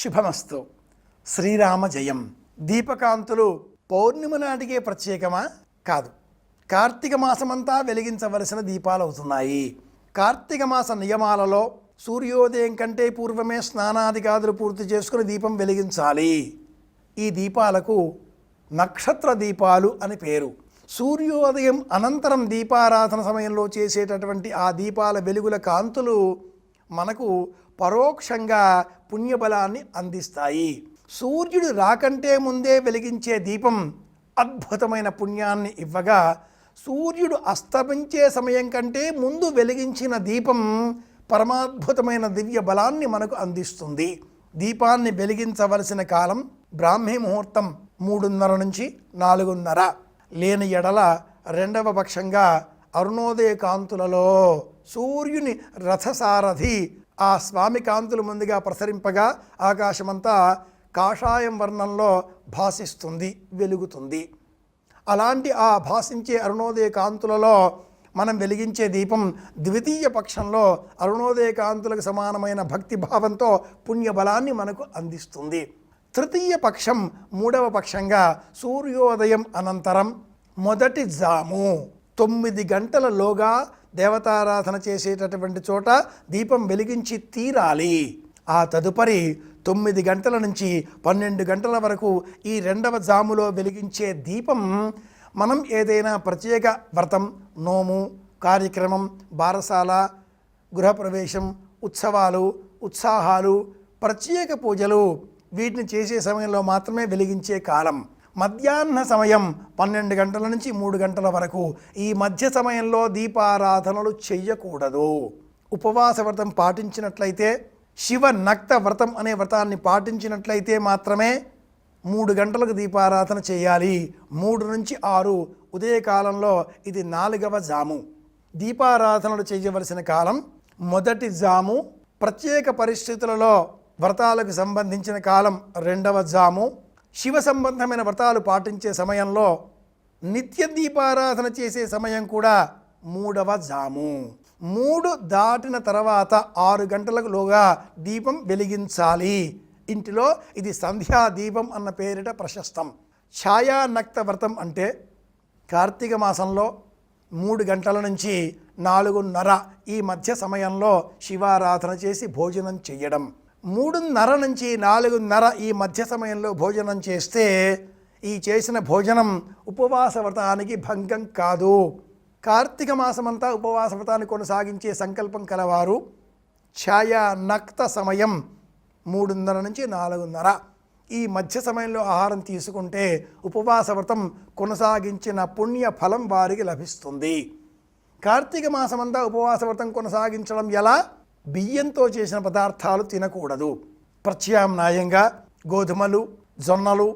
శుభమస్తు. శ్రీరామ జయం. దీపకాంతులు పౌర్ణిమ నాటికే ప్రత్యేకమా? కాదు. కార్తీక మాసమంతా వెలిగించవలసిన దీపాలు అవుతున్నాయి. కార్తీక మాస నియమాలలో సూర్యోదయం కంటే పూర్వమే స్నానాదికాదులు పూర్తి చేసుకుని దీపం వెలిగించాలి. ఈ దీపాలకు నక్షత్ర దీపాలు అని పేరు. సూర్యోదయం అనంతరం దీపారాధన సమయంలో చేసేటటువంటి ఆ దీపాల వెలుగుల కాంతులు మనకు పరోక్షంగా పుణ్యబలాన్ని అందిస్తాయి. సూర్యుడు రాకంటే ముందే వెలిగించే దీపం అద్భుతమైన పుణ్యాన్ని ఇవ్వగా, సూర్యుడు అస్తమించే సమయం కంటే ముందు వెలిగించిన దీపం పరమాద్భుతమైన దివ్య బలాన్ని మనకు అందిస్తుంది. దీపాన్ని వెలిగించవలసిన కాలం బ్రాహ్మీ ముహూర్తం 3:30 నుంచి 4:30, లేని ఎడల రెండవ పక్షంగా అరుణోదయ కాంతులలో సూర్యుని రథసారథి ఆ స్వామి కాంతులు ముందుగా ప్రసరింపగా ఆకాశమంతా కాషాయం వర్ణంలో భాసిస్తుంది, వెలుగుతుంది. అలాంటి ఆ భాసించే అరుణోదయ కాంతులలో మనం వెలిగించే దీపం ద్వితీయ పక్షంలో అరుణోదయ కాంతులకు సమానమైన భక్తి భావంతో పుణ్యబలాన్ని మనకు అందిస్తుంది. తృతీయ పక్షం 3వ పక్షంగా సూర్యోదయం అనంతరం మొదటి జాము 9 గంటలలోగా దేవతారాధన చేసేటటువంటి చోట దీపం వెలిగించి తీరాలి. ఆ తదుపరి 9 గంటల నుంచి 12 గంటల వరకు ఈ రెండవ జాములో వెలిగించే దీపం మనం ఏదైనా ప్రత్యేక వ్రతం, నోము, కార్యక్రమం, బారసాల, గృహప్రవేశం, ఉత్సవాలు, ఉత్సాహాలు, ప్రత్యేక పూజలు వీటిని చేసే సమయంలో మాత్రమే వెలిగించే కాలం. మధ్యాహ్న సమయం 12 గంటల నుంచి 3 గంటల వరకు ఈ మధ్య సమయంలో దీపారాధనలు చెయ్యకూడదు. ఉపవాస వ్రతం పాటించినట్లయితే, శివ నక్త వ్రతం అనే వ్రతాన్ని పాటించినట్లయితే మాత్రమే 3 గంటలకు దీపారాధన చేయాలి. 3 నుంచి 6 ఉదయకాలంలో ఇది 4వ జాము. దీపారాధనలు చేయవలసిన కాలం మొదటి జాము. ప్రత్యేక పరిస్థితులలో వ్రతాలకు సంబంధించిన కాలం 2వ జాము. శివ సంబంధమైన వ్రతాలు పాటించే సమయంలో నిత్య దీపారాధన చేసే సమయం కూడా 3వ జాము. 3 దాటిన తర్వాత 6 గంటలలోగా దీపం వెలిగించాలి. ఇంటిలో ఇది సంధ్యా దీపం అన్న పేరిట ప్రశస్తం. ఛాయానక్త వ్రతం అంటే కార్తీక మాసంలో 3 గంటల నుంచి 4:30 ఈ మధ్య సమయంలో శివారాధన చేసి భోజనం చేయడం. 3:30 నుంచి 4:30 ఈ మధ్య సమయంలో భోజనం చేస్తే ఈ చేసిన భోజనం ఉపవాస వ్రతానికి భంగం కాదు. కార్తీక మాసమంతా ఉపవాస వ్రతాన్ని కొనసాగించే సంకల్పం కలవారు ఛాయా నక్త సమయం 3:30 నుంచి 4:30 ఈ మధ్య సమయంలో ఆహారం తీసుకుంటే ఉపవాస వ్రతం కొనసాగించిన పుణ్య ఫలం వారికి లభిస్తుంది. కార్తీక మాసమంతా ఉపవాస వ్రతం కొనసాగించడం ఎలా? బియ్యంతో చేసిన పదార్థాలు తినకూడదు. ప్రత్యామ్నాయంగా గోధుమలు, జొన్నలు,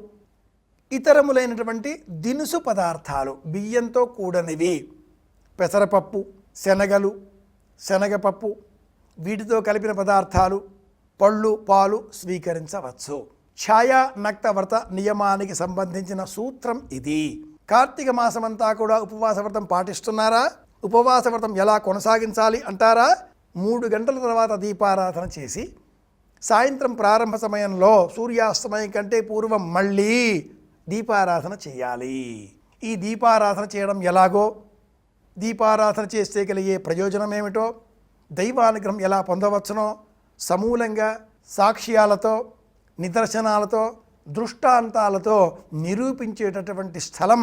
ఇతరములైనటువంటి దినుసు పదార్థాలు, బియ్యంతో కూడనివి, పెసరపప్పు, శనగలు, శనగపప్పు, వీటితో కలిపిన పదార్థాలు, పళ్ళు, పాలు స్వీకరించవచ్చు. ఛాయా నక్త వ్రత నియమానికి సంబంధించిన సూత్రం ఇది. కార్తీక మాసమంతా కూడా ఉపవాస వ్రతం పాటిస్తున్నారా? ఉపవాస వ్రతం ఎలా కొనసాగించాలి అంటారా? 3 గంటల తర్వాత దీపారాధన చేసి సాయంత్రం ప్రారంభ సమయంలో సూర్యాస్తమయం కంటే పూర్వం మళ్ళీ దీపారాధన చేయాలి. ఈ దీపారాధన చేయడం ఎలాగో, దీపారాధన చేస్తే కలిగే ప్రయోజనం ఏమిటో, దైవానుగ్రహం ఎలా పొందవచ్చునో సమూలంగా సాక్ష్యాలతో, నిదర్శనాలతో, దృష్టాంతాలతో నిరూపించేటటువంటి స్థలం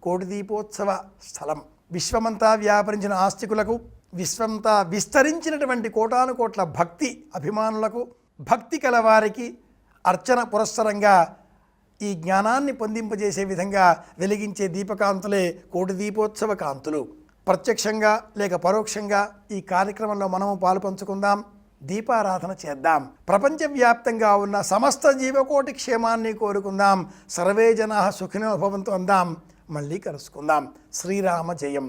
కోటి దీపోత్సవ స్థలం. విశ్వమంతా వ్యాపరించిన ఆస్తికులకు, విశ్వంతా విస్తరించినటువంటి కోటాను కోట్ల భక్తి అభిమానులకు, భక్తి కలవారికి అర్చన పురస్సరంగా ఈ జ్ఞానాన్ని పొందింపజేసే విధంగా వెలిగించే దీపకాంతులే కోటి దీపోత్సవ కాంతులు. ప్రత్యక్షంగా లేక పరోక్షంగా ఈ కార్యక్రమంలో మనము పాలు పంచుకుందాం, దీపారాధన చేద్దాం. ప్రపంచవ్యాప్తంగా ఉన్న సమస్త జీవకోటి క్షేమాన్ని కోరుకుందాం. సర్వే జనాః సుఖినో భవంతు అందాం. మళ్ళీ కలుసుకుందాం. శ్రీరామ జయం.